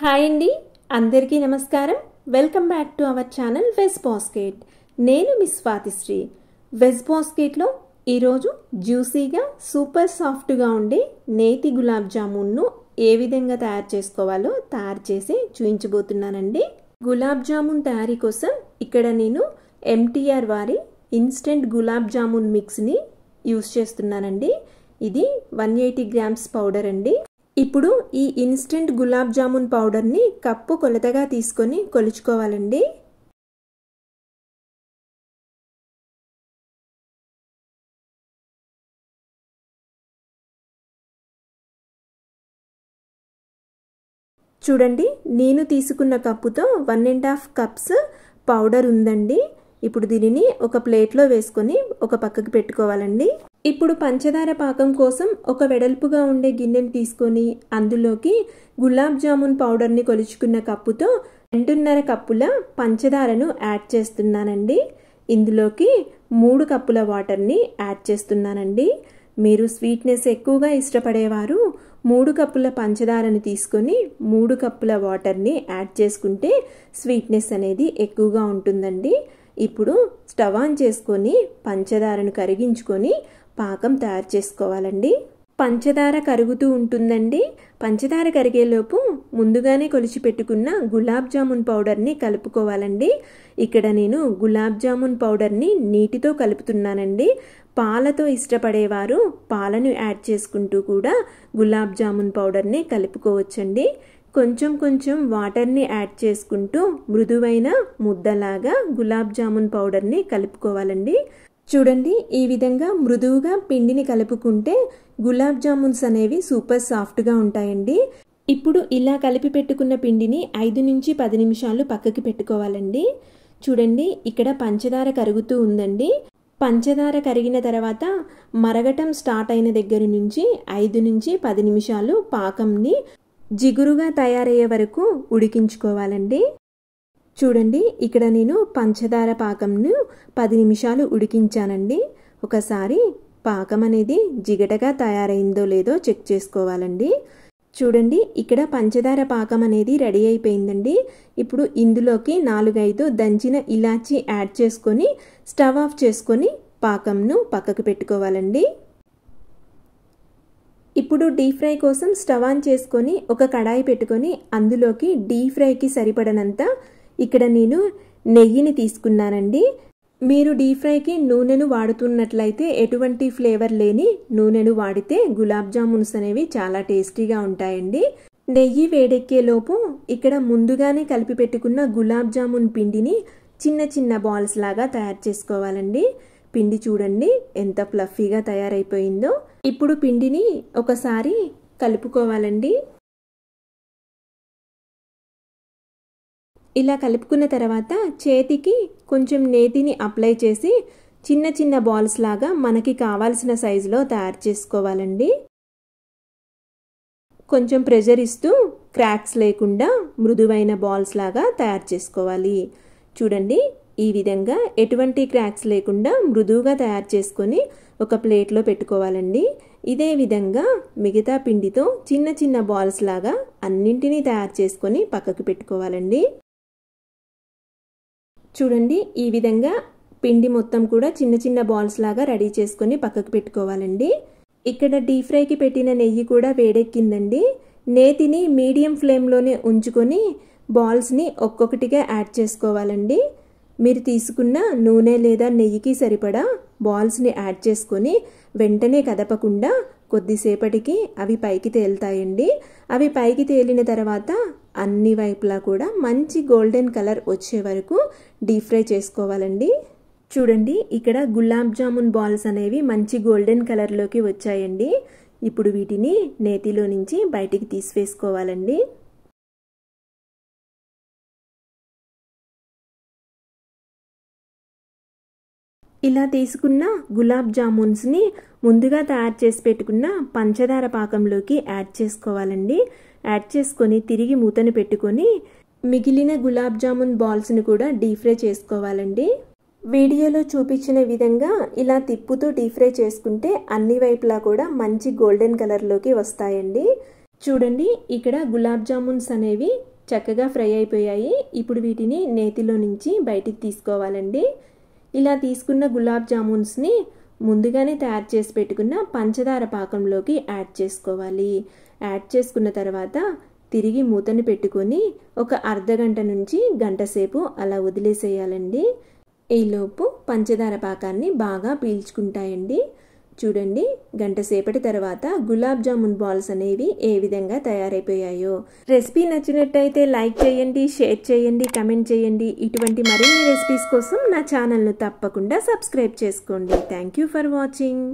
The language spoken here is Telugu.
హాయ్ అండి, అందరికీ నమస్కారం. Welcome back to our channel veg basket. నేను మిస్ స్వాతిశ్రీ. వెజ్ బాస్కెట్లో ఈరోజు జ్యూసీగా సూపర్ సాఫ్ట్గా ఉండే నేతి గులాబ్ జామున్ను ఏ విధంగా తయారు చేసుకోవాలో తయారు చేసి చూపించబోతున్నానండి. గులాబ్ జామున్ తయారీ కోసం ఇక్కడ నేను MTR వారి ఇన్స్టెంట్ గులాబ్ జామున్ మిక్స్ని యూస్ చేస్తున్నానండి. ఇది 180 గ్రామ్స్ పౌడర్ అండి. ఇప్పుడు ఈ ఇన్స్టెంట్ గులాబ్ జామున్ పౌడర్ని కప్పు కొలతగా తీసుకొని కొలుచుకోవాలండి. చూడండి, నేను తీసుకున్న కప్పుతో 1.5 కప్స్ పౌడర్ ఉందండి. ఇప్పుడు దీనిని ఒక ప్లేట్లో వేసుకొని ఒక పక్కకు పెట్టుకోవాలండి. ఇప్పుడు పంచదార పాకం కోసం ఒక వెడల్పుగా ఉండే గిన్నెని తీసుకొని అందులోకి గులాబ్ జామున్ పౌడర్ని కొలుచుకున్న కప్పుతో 2.5 కప్పుల పంచదారను యాడ్ చేస్తున్నానండి. ఇందులోకి 3 కప్పుల వాటర్ని యాడ్ చేస్తున్నానండి. మీరు స్వీట్నెస్ ఎక్కువగా ఇష్టపడేవారు 3 కప్పుల పంచదారను తీసుకొని 3 కప్పుల వాటర్ని యాడ్ చేసుకుంటే స్వీట్నెస్ అనేది ఎక్కువగా ఉంటుందండి. ఇప్పుడు స్టవ్ ఆన్ చేసుకొని పంచదారను కరిగించుకొని పాకం తయారు చేసుకోవాలండి. పంచదార కరుగుతూ ఉంటుందండి. పంచదార కరిగేలోపు ముందుగానే కొలిచి పెట్టుకున్న గులాబ్ జామున్ పౌడర్ని కలుపుకోవాలండి. ఇక్కడ నేను గులాబ్ జామున్ పౌడర్ని నీటితో కలుపుతున్నానండి. పాలతో ఇష్టపడేవారు పాలను యాడ్ చేసుకుంటూ కూడా గులాబ్ జామున్ పౌడర్ని కలుపుకోవచ్చండి. కొంచెం వాటర్ని యాడ్ చేసుకుంటూ మృదువైన ముద్దలాగా గులాబ్ జామున్ పౌడర్ని కలుపుకోవాలండి. చూడండి, ఈ విధంగా మృదువుగా పిండిని కలుపుకుంటే గులాబ్ జామున్స్ అనేవి సూపర్ సాఫ్ట్గా ఉంటాయండి. ఇప్పుడు ఇలా కలిపి పెట్టుకున్న పిండిని 5 నుంచి 10 నిమిషాలు పక్కకి పెట్టుకోవాలండి. చూడండి, ఇక్కడ పంచదార కరుగుతూ ఉందండి. పంచదార కరిగిన తర్వాత మరగటం స్టార్ట్ అయిన దగ్గర నుంచి 5 నుంచి 10 నిమిషాలు పాకంని జిగురుగా తయారయ్యే వరకు ఉడికించుకోవాలండి. చూడండి, ఇక్కడ నేను పంచదార పాకంను 10 నిమిషాలు ఉడికించానండి. ఒకసారి పాకం అనేది జిగటగా తయారైందో లేదో చెక్ చేసుకోవాలండి. చూడండి, ఇక్కడ పంచదార పాకం అనేది రెడీ అయిపోయిందండి. ఇప్పుడు ఇందులోకి 4-5 దంచిన ఇలాచీ యాడ్ చేసుకొని స్టవ్ ఆఫ్ చేసుకొని పాకంను పక్కకు పెట్టుకోవాలండి. ఇప్పుడు డీప్ ఫ్రై కోసం స్టవ్ ఆన్ చేసుకొని ఒక కడాయి పెట్టుకొని అందులోకి డీప్ ఫ్రైకి సరిపడనంత ఇక్కడ నేను నెయ్యిని తీసుకున్నానండి. మీరు డీప్ ఫ్రైకి నూనెను వాడుతున్నట్లయితే ఎటువంటి ఫ్లేవర్ లేని నూనెను వాడితే గులాబ్ జామున్స్ అనేవి చాలా టేస్టీగా ఉంటాయండి. నెయ్యి వేడెక్కేలోపు ఇక్కడ ముందుగానే కలిపి పెట్టుకున్న గులాబ్ జామున్ పిండిని చిన్న బాల్స్ లాగా తయారు చేసుకోవాలండి. పిండి చూడండి ఎంత ఫ్లఫీగా తయారైపోయిందో. ఇప్పుడు పిండిని ఒకసారి కలుపుకోవాలండి. ఇలా కలుపుకున్న తర్వాత చేతికి కొంచెం నేతిని అప్లై చేసి చిన్న బాల్స్ లాగా మనకి కావాల్సిన సైజులో తయారు చేసుకోవాలండి. కొంచెం ప్రెషర్ ఇస్తూ క్రాక్స్ లేకుండా మృదువైన బాల్స్ లాగా తయారు చేసుకోవాలి. చూడండి, ఈ విధంగా ఎటువంటి క్రాక్స్ లేకుండా మృదువుగా తయారు చేసుకొని ఒక ప్లేట్లో పెట్టుకోవాలండి. ఇదే విధంగా మిగతా పిండితో చిన్న బాల్స్ లాగా అన్నింటినీ తయారు చేసుకొని పక్కకు పెట్టుకోవాలండి. చూడండి, ఈ విధంగా పిండి మొత్తం కూడా చిన్న బాల్స్ లాగా రెడీ చేసుకొని పక్కకు పెట్టుకోవాలండి. ఇక్కడ డీప్ ఫ్రైకి పెట్టిన నెయ్యి కూడా వేడెక్కిందండి. నేతిని మీడియం ఫ్లేమ్లోనే ఉంచుకొని బాల్స్ని ఒక్కొక్కటిగా యాడ్ చేసుకోవాలండి. మీరు తీసుకున్న నూనె లేదా నెయ్యికి సరిపడా బాల్స్ని యాడ్ చేసుకొని వెంటనే కదపకుండా కొద్దిసేపటికి అవి పైకి తేలుతాయండి. అవి పైకి తేలిన తర్వాత అన్ని వైపులా కూడా మంచి గోల్డెన్ కలర్ వచ్చే వరకు డీప్ ఫ్రై చేసుకోవాలండి. చూడండి, ఇక్కడ గులాబ్ జామున్ బాల్స్ అనేవి మంచి గోల్డెన్ కలర్లోకి వచ్చాయండి. ఇప్పుడు వీటిని నేతిలో నుంచి బయటికి తీసివేసుకోవాలండి. ఇలా తీసుకున్న గులాబ్ జామున్స్ని ముందుగా తయారు చేసి పెట్టుకున్న పంచదార పాకంలోకి యాడ్ చేసుకోవాలండి. యాడ్ చేసుకొని తిరిగి మూతను పెట్టుకొని మిగిలిన గులాబ్ జామున్ బాల్స్ని కూడా డీప్ ఫ్రై చేసుకోవాలండి. వీడియోలో చూపించిన విధంగా ఇలా తిప్పుతూ డీప్ ఫ్రై చేసుకుంటే అన్ని వైపులా కూడా మంచి గోల్డెన్ కలర్లోకి వస్తాయండి. చూడండి ఇక్కడ గులాబ్ జామున్స్ అనేవి చక్కగా ఫ్రై అయిపోయాయి. ఇప్పుడు వీటిని నేతిలో నుంచి బయటికి తీసుకోవాలండి. ఇలా తీసుకున్న గులాబ్ జామున్స్ని ముందుగానే తయారు చేసి పెట్టుకున్న పంచదార పాకంలోకి యాడ్ చేసుకోవాలి. యాడ్ చేసుకున్న తర్వాత తిరిగి మూతని పెట్టుకొని ఒక అర్ధగంట నుంచి గంట సేపు అలా వదిలేసేయాలండి. ఈలోపు పంచదార పాకాన్ని బాగా పీల్చుకుంటాయండి. చూడండి గంట సేపటి తర్వాత గులాబ్ జామున్ బాల్స్ అనేవి ఏ విధంగా తయారైపోయాయో. రెసిపీ నచ్చినట్టయితే లైక్ చేయండి, షేర్ చేయండి, కమెంట్ చేయండి. ఇటువంటి మరిన్ని రెసిపీస్ కోసం నా ఛానల్ను తప్పకుండా సబ్స్క్రైబ్ చేసుకోండి. Thank you for watching.